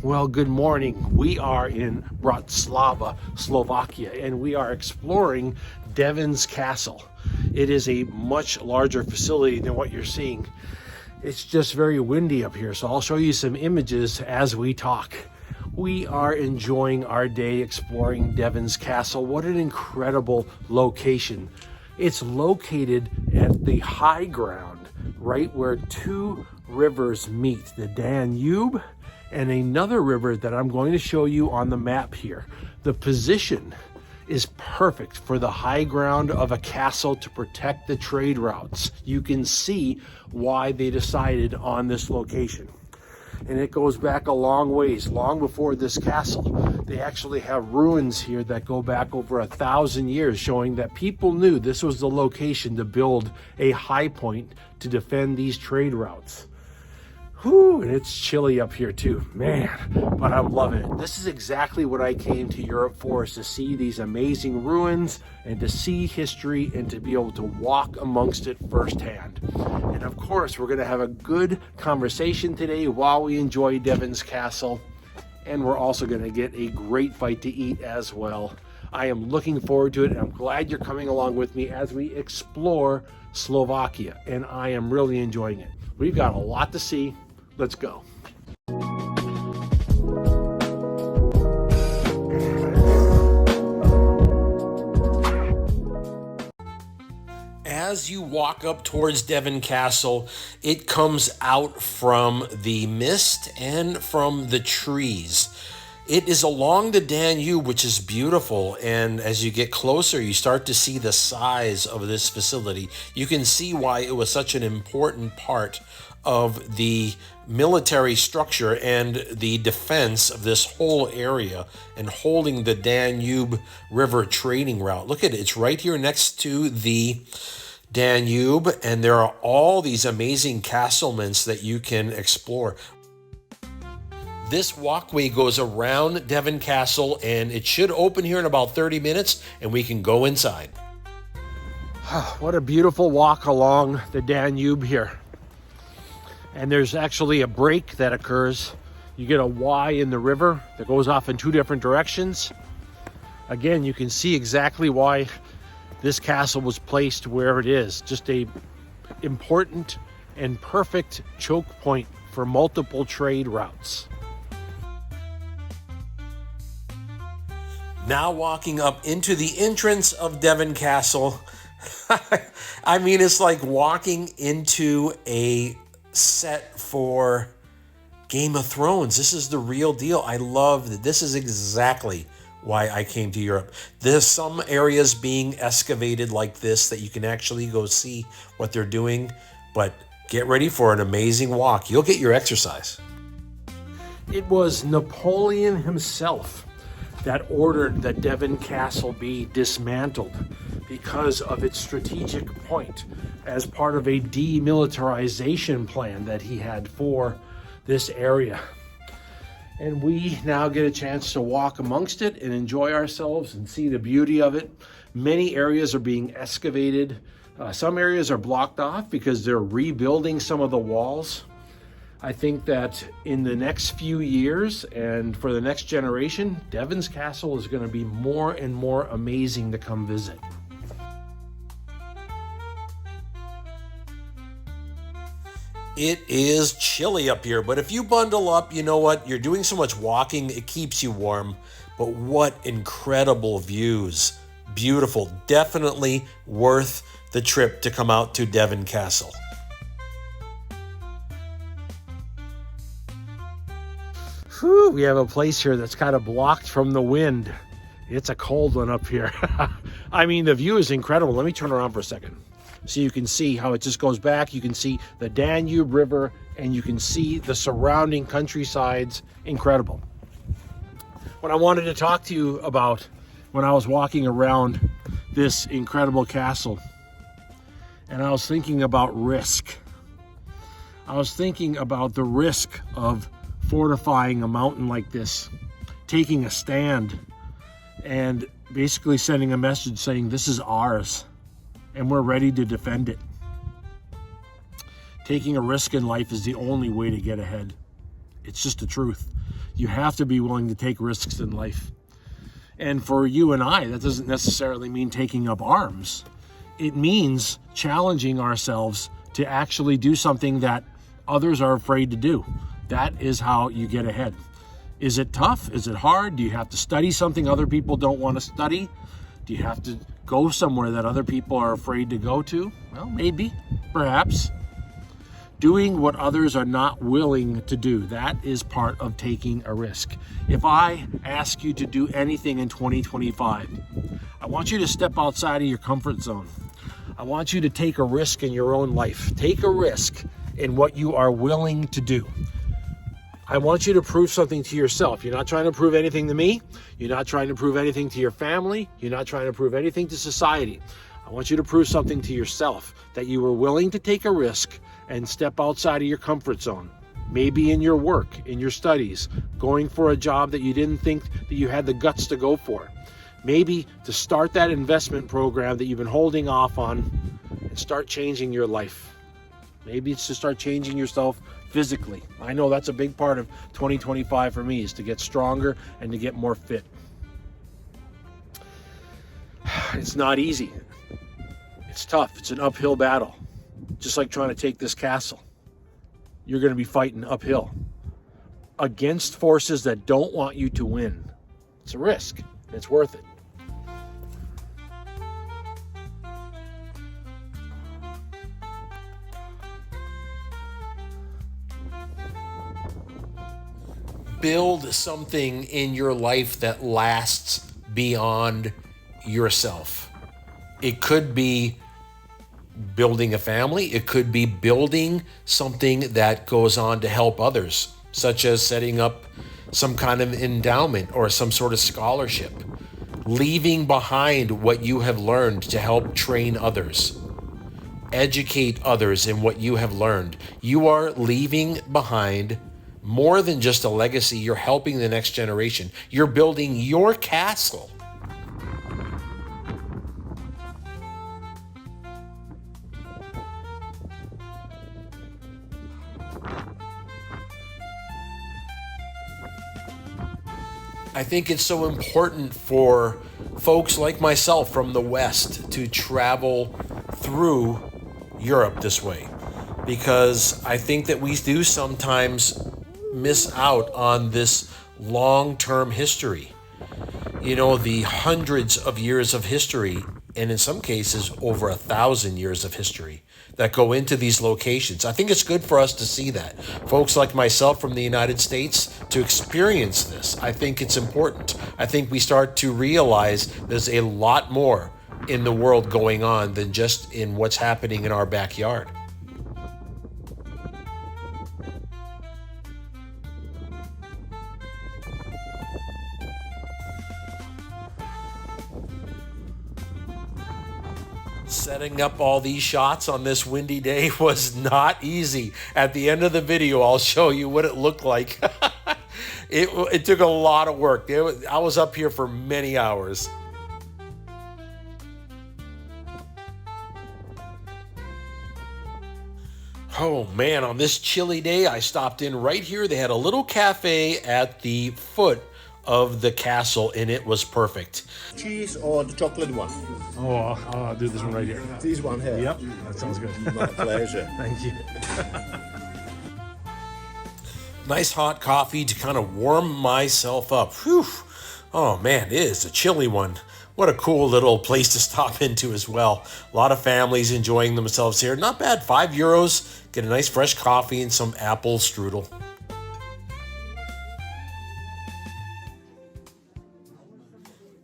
Well, good morning. We are in Bratislava, Slovakia, and we are exploring Devin's Castle. It is a much larger facility than what you're seeing. It's just very windy up here, so I'll show you some images as we talk. We are enjoying our day exploring Devin's Castle. What an incredible location. It's located at the high ground, right where two rivers meet, the Danube and another river that I'm going to show you on the map here. The position is perfect for the high ground of a castle to protect the trade routes. You can see why they decided on this location. And it goes back a long ways, long before this castle. They actually have ruins here that go back over 1,000 years, showing that people knew this was the location to build a high point to defend these trade routes. Whew, and it's chilly up here too, man, but I'm loving it. This is exactly what I came to Europe for, is to see these amazing ruins and to see history and to be able to walk amongst it firsthand. And of course, we're gonna have a good conversation today while we enjoy Devin's Castle. And we're also gonna get a great bite to eat as well. I am looking forward to it, and I'm glad you're coming along with me as we explore Slovakia, and I am really enjoying it. We've got a lot to see. Let's go. As you walk up towards Devin Castle, it comes out from the mist and from the trees. It is along the Danube, which is beautiful, and as you get closer, you start to see the size of this facility. You can see why it was such an important part of the military structure and the defense of this whole area and holding the Danube River trading route. Look at it, it's right here next to the Danube, and there are all these amazing castlements that you can explore. This walkway goes around Devin Castle, and it should open here in about 30 minutes, and we can go inside. What a beautiful walk along the Danube here. And there's actually a break that occurs. You get a Y in the river that goes off in two different directions. Again, you can see exactly why this castle was placed where it is. Just a important and perfect choke point for multiple trade routes. Now walking up into the entrance of Devin Castle. I mean, it's like walking into a set for Game of Thrones. This is the real deal. I love that. This is exactly why I came to Europe. There's some areas being excavated like this that you can actually go see what they're doing, but get ready for an amazing walk. You'll get your exercise. It was Napoleon himself that ordered that Devin Castle be dismantled because of its strategic point as part of a demilitarization plan that he had for this area. And we now get a chance to walk amongst it and enjoy ourselves and see the beauty of it. Many areas are being excavated. Some areas are blocked off because they're rebuilding some of the walls. I think that in the next few years and for the next generation, Devin's Castle is going to be more and more amazing to come visit. It is chilly up here, but if you bundle up, you know what? You're doing so much walking, it keeps you warm. But what incredible views. Beautiful. Definitely worth the trip to come out to Devin Castle. Whew, we have a place here that's kind of blocked from the wind. It's a cold one up here. I mean, the view is incredible. Let me turn around for a second, so you can see how it just goes back. You can see the Danube River, and you can see the surrounding countrysides. Incredible. What I wanted to talk to you about when I was walking around this incredible castle, and I was thinking about risk. I was thinking about the risk of fortifying a mountain like this, taking a stand, and basically sending a message saying this is ours and we're ready to defend it. Taking a risk in life is the only way to get ahead. It's just the truth. You have to be willing to take risks in life. And for you and I, that doesn't necessarily mean taking up arms. It means challenging ourselves to actually do something that others are afraid to do. That is how you get ahead. Is it tough? Is it hard? Do you have to study something other people don't want to study? Do you have to go somewhere that other people are afraid to go to? Well, maybe, perhaps. Doing what others are not willing to do, that is part of taking a risk. If I ask you to do anything in 2025, I want you to step outside of your comfort zone. I want you to take a risk in your own life. Take a risk in what you are willing to do. I want you to prove something to yourself. You're not trying to prove anything to me. You're not trying to prove anything to your family. You're not trying to prove anything to society. I want you to prove something to yourself, that you were willing to take a risk and step outside of your comfort zone. Maybe in your work, in your studies, going for a job that you didn't think that you had the guts to go for. Maybe to start that investment program that you've been holding off on and start changing your life. Maybe it's to start changing yourself physically. I know that's a big part of 2025 for me, is to get stronger and to get more fit. It's not easy. It's tough. It's an uphill battle. Just like trying to take this castle. You're going to be fighting uphill against forces that don't want you to win. It's a risk. It's worth it. Build something in your life that lasts beyond yourself. It could be building a family. It could be building something that goes on to help others, such as setting up some kind of endowment or some sort of scholarship. Leaving behind what you have learned to help train others. Educate others in what you have learned. You are leaving behind more than just a legacy. You're helping the next generation. You're building your castle. I think it's so important for folks like myself from the West to travel through Europe this way, because I think that we do sometimes miss out on this long-term history. You know, the hundreds of years of history, and in some cases over 1,000 years of history that go into these locations. I think it's good for us to see that. Folks like myself from the United States to experience this. I think it's important. I think we start to realize there's a lot more in the world going on than just in what's happening in our backyard. Setting up all these shots on this windy day was not easy. At the end of the video, I'll show you what it looked like. It took a lot of work. I was up here for many hours. Oh man, on this chilly day, I stopped in right here. They had a little cafe at the foot of the castle, and it was perfect. Cheese or the chocolate one? Oh, I'll do this one right here. This one here? Yep, that sounds good. My pleasure. Thank you. Nice hot coffee to kind of warm myself up. Whew. Oh man, it is a chilly one. What a cool little place to stop into as well. A lot of families enjoying themselves here. Not bad, €5. Get a nice fresh coffee and some apple strudel.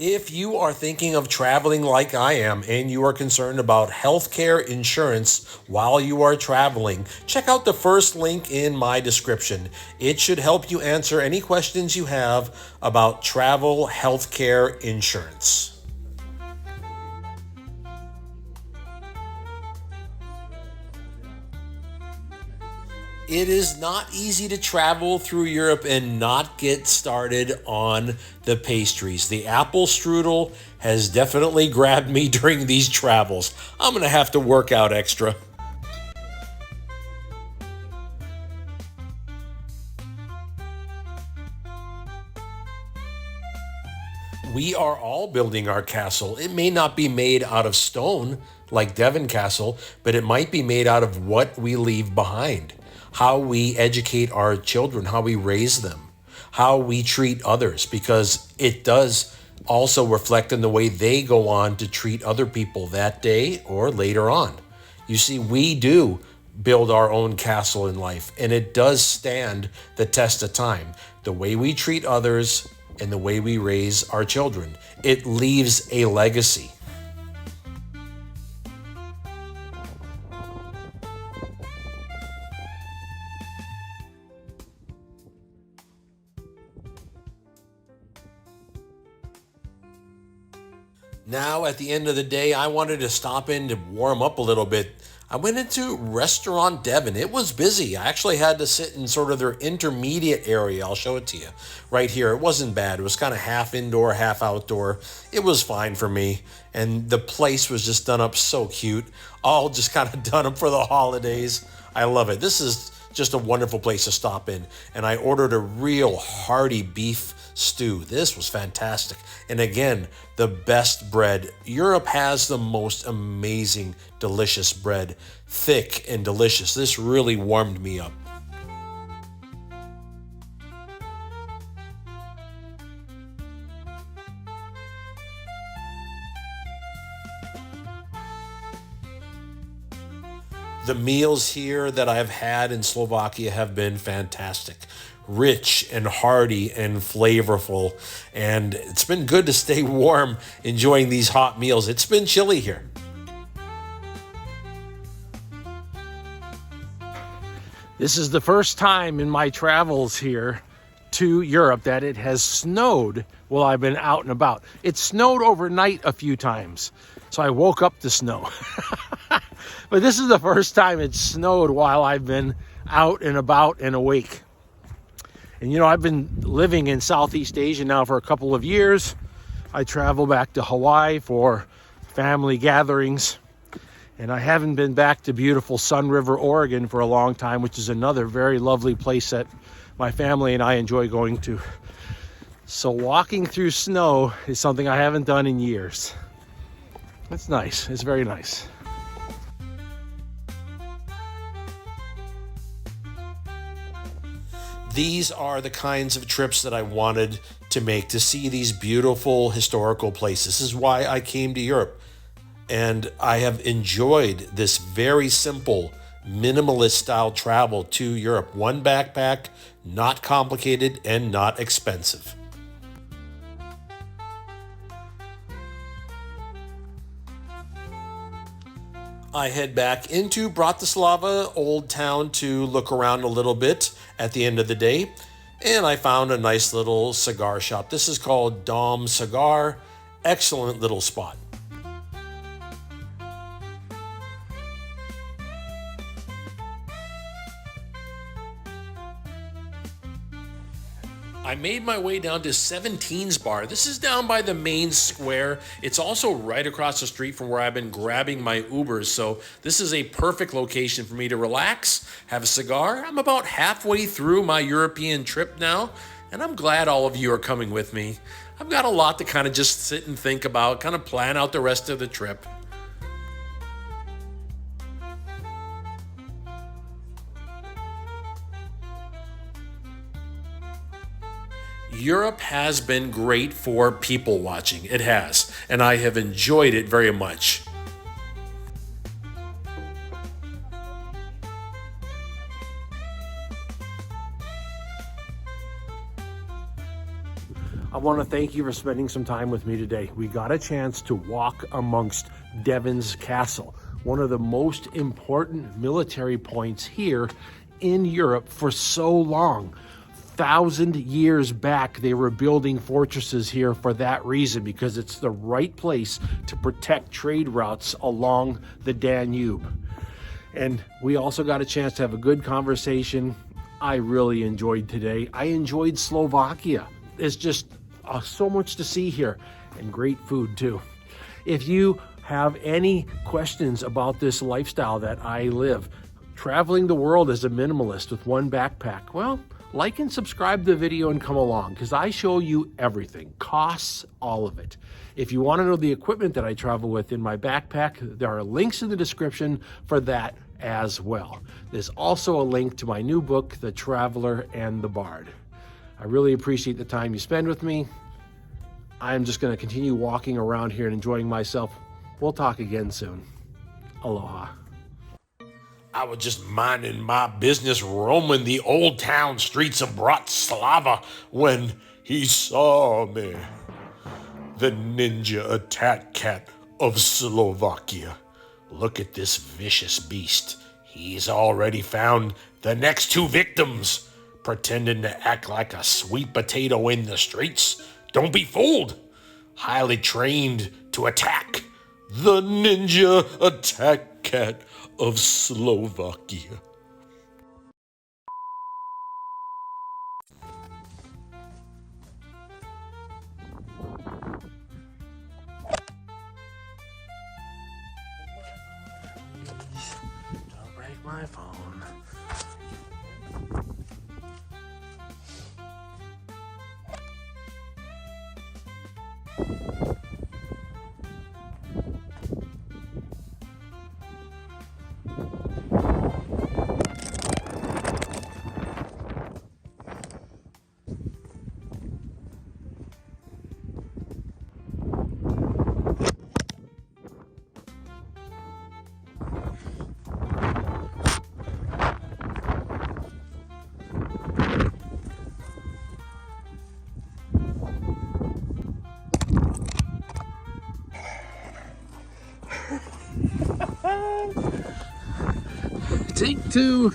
If you are thinking of traveling like I am and you are concerned about healthcare insurance while you are traveling, check out the first link in my description. It should help you answer any questions you have about travel healthcare insurance. It is not easy to travel through Europe and not get started on the pastries. The apple strudel has definitely grabbed me during these travels. I'm going to have to work out extra. We are all building our castle. It may not be made out of stone like Devon Castle, but it might be made out of what we leave behind, how we educate our children, how we raise them, how we treat others, because it does also reflect in the way they go on to treat other people that day or later on. You see, we do build our own castle in life, and it does stand the test of time. The way we treat others and the way we raise our children, it leaves a legacy. Now, at the end of the day, I wanted to stop in to warm up a little bit. I went into Restaurant Devon. It was busy. I actually had to sit in sort of their intermediate area. I'll show it to you right here. It wasn't bad. It was kind of half indoor, half outdoor. It was fine for me. And the place was just done up so cute. All just kind of done up for the holidays. I love it. This is just a wonderful place to stop in. And I ordered a real hearty beef stew. This was fantastic. And again, the best bread. Europe has the most amazing, delicious bread. Thick and delicious. This really warmed me up. The meals here that I've had in Slovakia have been fantastic. Rich and hearty and flavorful. And it's been good to stay warm enjoying these hot meals. It's been chilly here. This is the first time in my travels here to Europe that it has snowed while I've been out and about. It snowed overnight a few times, so I woke up to snow. But this is the first time it snowed while I've been out and about and awake. And you know, I've been living in Southeast Asia now for a couple of years. I travel back to Hawaii for family gatherings. And I haven't been back to beautiful Sun River, Oregon for a long time, which is another very lovely place that my family and I enjoy going to. So walking through snow is something I haven't done in years. It's nice. It's very nice. These are the kinds of trips that I wanted to make, to see these beautiful historical places. This is why I came to Europe. And I have enjoyed this very simple, minimalist style travel to Europe. One backpack, not complicated and not expensive. I head back into Bratislava Old Town to look around a little bit at the end of the day. And I found a nice little cigar shop. This is called Dom Cigar. Excellent little spot. I made my way down to 17's Bar. This is down by the main square. It's also right across the street from where I've been grabbing my Ubers. So this is a perfect location for me to relax, have a cigar. I'm about halfway through my European trip now, and I'm glad all of you are coming with me. I've got a lot to kind of just sit and think about, kind of plan out the rest of the trip. Europe has been great for people watching. It has, and I have enjoyed it very much. I want to thank you for spending some time with me today. We got a chance to walk amongst Devon's Castle, one of the most important military points here in Europe for so long. 1,000 years back, they were building fortresses here for that reason, because it's the right place to protect trade routes along the Danube. And we also got a chance to have a good conversation. I really enjoyed today. I enjoyed Slovakia. There's just so much to see here, and great food too. If you have any questions about this lifestyle that I live, traveling the world as a minimalist with one backpack, well, like and subscribe to the video and come along, because I show you everything, costs, all of it. If you want to know the equipment that I travel with in my backpack, there are links in the description for that as well. There's also a link to my new book, The Traveler and the Bard. I really appreciate the time you spend with me. I'm just going to continue walking around here and enjoying myself. We'll talk again soon. Aloha. I was just minding my business roaming the old town streets of Bratislava when he saw me. The ninja attack cat of Slovakia. Look at this vicious beast. He's already found the next 2 victims. Pretending to act like a sweet potato in the streets. Don't be fooled. Highly trained to attack. The ninja attack cat of Slovakia. Don't break my phone. Take 2.